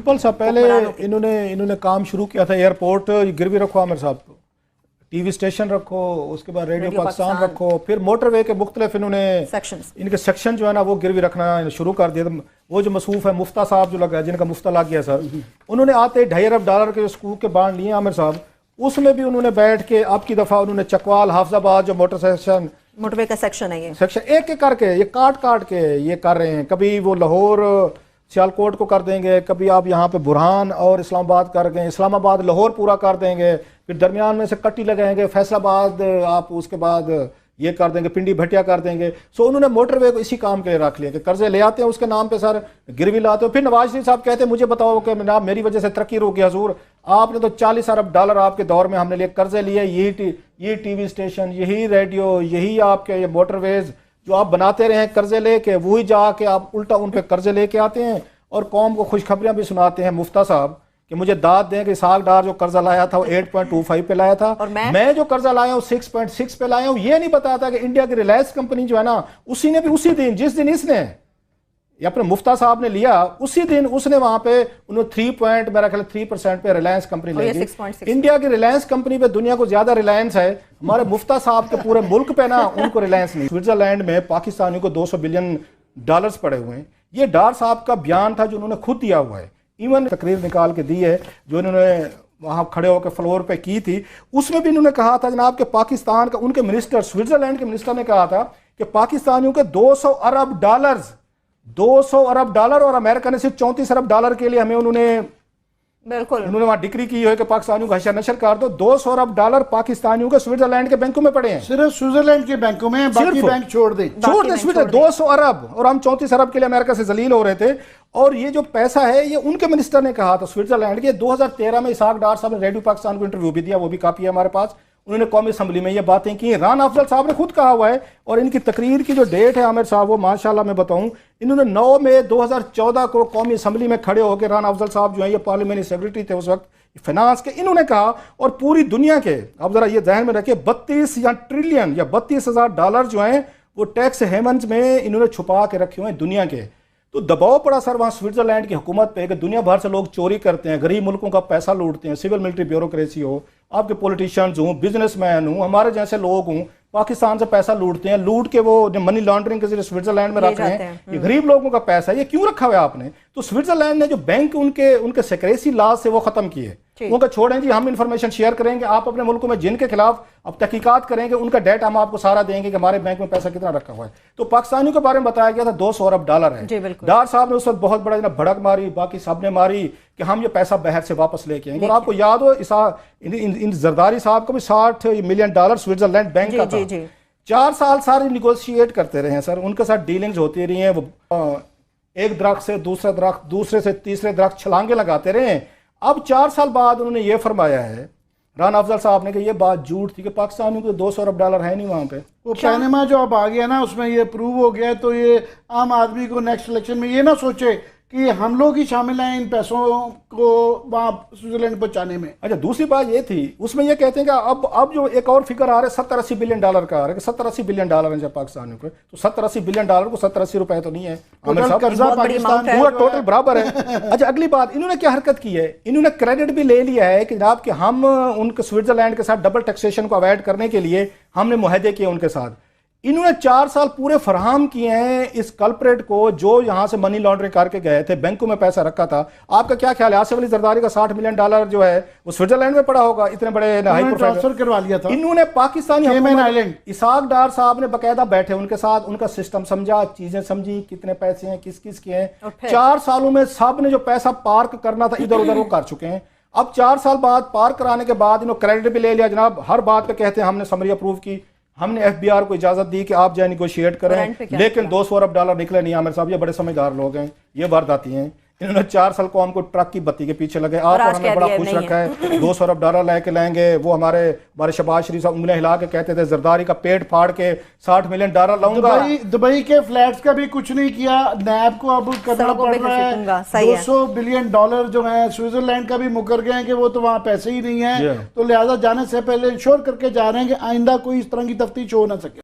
Simple سا پہلے انہوں نے کام شروع کیا تھا ایئرپورٹ گروی رکھو عامر صاحب کو، ٹی وی اسٹیشن رکھو، اس کے بعد ریڈیو پاکستان رکھو، پھر موٹر وے کے مختلف انہوں نے ان کے سیکشن جو ہے نا وہ گروی رکھنا شروع کر دیا. وہ جو مصروف ہے مفتہ صاحب جو لگا ہے، جن کا مفتہ لگ گیا سر، انہوں نے آتے $2.5 ارب کے سکوک کے بانڈ لیے عامر صاحب. اس میں بھی انہوں نے بیٹھ کے اب کی دفعہ انہوں نے چکوال حافظ آباد جو موٹر وے کا سیکشن ہے، یہ سیکشن ایک ایک کر کے یہ کاٹ کے یہ کر رہے ہیں. کبھی وہ لاہور سیالکوٹ کو کر دیں گے، کبھی آپ یہاں پہ برہان اور اسلام آباد کر گئے، اسلام آباد لاہور پورا کر دیں گے، پھر درمیان میں سے کٹی لگائیں گے، فیصل آباد آپ اس کے بعد یہ کر دیں گے، پنڈی بھٹیا کر دیں گے. سو انہوں نے موٹر وے کو اسی کام کے لیے رکھ لیا کہ قرضے لے آتے ہیں اس کے نام پہ سر، گروی لاتے ہو. پھر نواز شریف صاحب کہتے ہیں مجھے بتاؤ کہ جناب میری وجہ سے ترقی روک گیا حضور، آپ نے تو $40 ارب آپ کے دور میں ہم نے لیے قرضے لیے، یہی ٹی وی اسٹیشن، یہی ریڈیو، یہی آپ کے یہ موٹر ویز جو آپ بناتے رہے ہیں قرضے لے کے، وہی جا کے آپ الٹا ان پہ قرضے لے کے آتے ہیں اور قوم کو خوشخبریاں بھی سناتے ہیں مفتہ صاحب کہ مجھے داد دیں کہ اسحاق ڈار جو قرضہ لایا تھا وہ 8.25 پہ لایا تھا، اور میں جو قرضہ لایا ہوں 6.6 پہ لایا ہوں. یہ نہیں بتاتا کہ انڈیا کی ریلائنس کمپنی جو ہے نا اسی نے بھی اسی دن جس دن اس نے یا اپنے مفتہ صاحب نے لیا اسی دن اس نے وہاں پہ انہوں 3% پہ ریلائنس کمپنی لے گی. انڈیا کی ریلائنس کمپنی پہ دنیا کو زیادہ ریلائنس ہے، ہمارے مفتہ صاحب کے پورے ملک پہ نا ان کو ریلائنس نہیں. سوئٹزرلینڈ میں پاکستانیوں کو $200 بلین پڑے ہوئے ہیں. یہ ڈار صاحب کا بیان تھا جو انہوں نے خود دیا ہوا ہے، ایون تقریر نکال کے دی ہے جو انہوں نے وہاں کھڑے ہو کے فلور پہ کی تھی. اس میں بھی انہوں نے کہا تھا جناب کہ پاکستان کا، ان کے منسٹر سوئٹزرلینڈ کے منسٹر نے کہا تھا کہ پاکستانیوں کے $200 ارب اور امریکہ نے صرف $34 ارب کے لیے ہمیں انہوں نے وہاں ڈگری کی ہے کہ پاکستانیوں کو حشر نشر کر دو. $200 ارب پاکستانیوں کے سوئٹزرلینڈ کے بینکوں میں پڑے ہیں، صرف سوئٹزرلینڈ کے بینکوں میں، باقی بینک چھوڑ دیں 200 ارب، اور ہم 34 ارب کے لیے امریکہ سے ذلیل ہو رہے تھے. اور یہ جو پیسہ ہے یہ ان کے منسٹر نے کہا تھا سوئٹزرلینڈ کے. 2013 میں اسحاق ڈار صاحب نے ریڈیو پاکستان کو انٹرویو بھی دیا، وہ بھی کاپی ہے ہمارے پاس. انہوں نے قومی اسمبلی میں یہ باتیں کی. ران افضل صاحب نے خود کہا ہوا ہے، اور ان کی تقریر کی جو ڈیٹ ہے عامر صاحب وہ ماشاءاللہ میں بتاؤں، انہوں نے 9 مئی 2014 کو قومی اسمبلی میں کھڑے ہو کے، ران افضل صاحب جو ہیں یہ پارلیمنٹری سیکرٹری تھے اس وقت فائنانس کے، انہوں نے کہا اور پوری دنیا کے، اب ذرا یہ ذہن میں رکھیں، 32 ٹریلین یا $32,000 جو ہیں وہ ٹیکس ہیونز میں انہوں نے چھپا کے رکھے ہوئے ہیں دنیا کے. تو دباؤ پڑا سر وہاں سوئٹزرلینڈ کی حکومت پہ کہ دنیا بھر سے لوگ چوری کرتے ہیں، غریب ملکوں کا پیسہ لوٹتے ہیں، سول ملٹری بیوروکریسی ہو، آپ کے پولیٹیشنز ہوں، بزنس مین ہوں، ہمارے جیسے لوگ ہوں، پاکستان سے پیسہ لوٹتے ہیں، لوٹ کے وہ منی لانڈرنگ کے ذریعے سوئٹزرلینڈ میں رکھ رہے ہیں. یہ غریب لوگوں کا پیسہ ہے، یہ کیوں رکھا ہوا ہے آپ نے؟ تو سوئٹزرلینڈ نے جو بینک ان کے سیکریسی لاز سے وہ ختم کیے، ان کا چھوڑیں جی ہم انفارمیشن شیئر کریں گے، آپ اپنے ملکوں میں جن کے خلاف اب تحقیقات کریں گے ان کا ڈیٹا ہم آپ کو سارا دیں گے کہ ہمارے بینک میں پیسہ کتنا رکھا ہوا ہے. تو پاکستانیوں کے بارے میں بتایا گیا تھا $200 ارب ہے. ڈار صاحب نے اس وقت بہت بڑا بھڑک ماری، باقی سب نے ماری کہ ہم یہ پیسہ باہر سے واپس لے کے آئیں گے. اور آپ کو یاد ہو ان زرداری صاحب کو بھی $60 ملین سوئٹزرلینڈ بینک کا تھا. 4 سال سارے نیگوشیٹ کرتے رہے ہیں سر، ان کے ساتھ ڈیلنگز ہوتی رہی ہیں. وہ ایک درخت سے دوسرا درخت، دوسرے سے تیسرے درخت چھلانگے لگاتے رہے ہیں. اب 4 سال بعد انہوں نے یہ فرمایا ہے ران افضل صاحب نے کہ یہ بات جھوٹ تھی کہ پاکستانیوں کو $200 ارب ہے نہیں وہاں پہ. وہ پینما جو اب آ گیا نا اس میں یہ پروو ہو گیا، تو یہ عام آدمی کو نیکسٹ الیکشن میں یہ نہ سوچے کہ ہم لوگ ہی شامل ہیں ان پیسوں کو وہاں سوئٹزرلینڈ پہنچانے میں. اچھا دوسری بات یہ تھی، اس میں یہ کہتے ہیں کہ اب جو ایک اور فگر آ رہا ہے $70-80 بلین کا آ رہا ہے کہ $70-80 بلین ہیں جب پاکستانیوں کو، تو $70-80 بلین کو 70-80 روپے تو نہیں ہے، قرضہ پاکستان پورا ٹوٹل برابر ہے. اچھا اگلی بات انہوں نے کیا حرکت کی ہے، انہوں نے کریڈٹ بھی لے لیا ہے کہ جناب کہ ہم ان کے سوئٹزرلینڈ کے ساتھ ڈبل ٹیکسیشن کو اوائڈ کرنے کے لیے ہم نے معاہدے کیے ان کے ساتھ. انہوں نے 4 سال پورے فراہم کیے ہیں اس کلپریٹ کو جو یہاں سے منی لانڈرنگ کر کے گئے تھے، بینکوں میں پیسہ رکھا تھا. آپ کا کیا خیال ہے آصف علی زرداری کا $60 ملین جو ہے وہ سوئٹزرلینڈ میں پڑا ہوگا؟ اتنے بڑے ٹرانسفر کروا لیا تھا انہوں نے پاکستانی اسحاق ڈار صاحب نے باقاعدہ بیٹھے ان کے ساتھ، ان کا سسٹم سمجھا، چیزیں سمجھی، کتنے پیسے ہیں کس کے ہیں. 4 سالوں میں سب نے جو پیسہ پارک کرنا تھا ادھر ادھر وہ کر چکے ہیں. اب 4 سال بعد پارک کرانے کے بعد انہوں کریڈٹ بھی لے لیا. جناب ہر بات پہ کہتے ہیں ہم نے سمری اپروو کی، ہم نے FBR کو اجازت دی کہ آپ جائیں نیگوشیٹ کریں، لیکن $200 ارب نکلے نہیں. عامر صاحب یہ بڑے سمجھدار لوگ ہیں، یہ وارداتی ہیں. انہوں نے 4 سال قوم کو ٹرک کی بتی کے پیچھے لگے. آپ اور ہمیں بڑا خوش رکھا ہے، $200 ارب لے کے لائیں گے. وہ ہمارے شہباز شریف صاحب انگلیاں ہلا کے کہتے تھے زرداری کا پیٹ پھاڑ کے $60 ملین لاؤں گا. دبئی کے فلیٹس کا بھی کچھ نہیں کیا، نیب کو اب کرنا پڑ رہا ہے. $200 بلین جو ہیں سوئٹزرلینڈ کا بھی مکر گئے ہیں کہ وہ تو وہاں پیسے ہی نہیں ہیں، تو لہٰذا جانے سے پہلے انشور کر کے جا رہے ہیں کہ آئندہ کوئی اس طرح کی تفتیش ہو نہ سکے.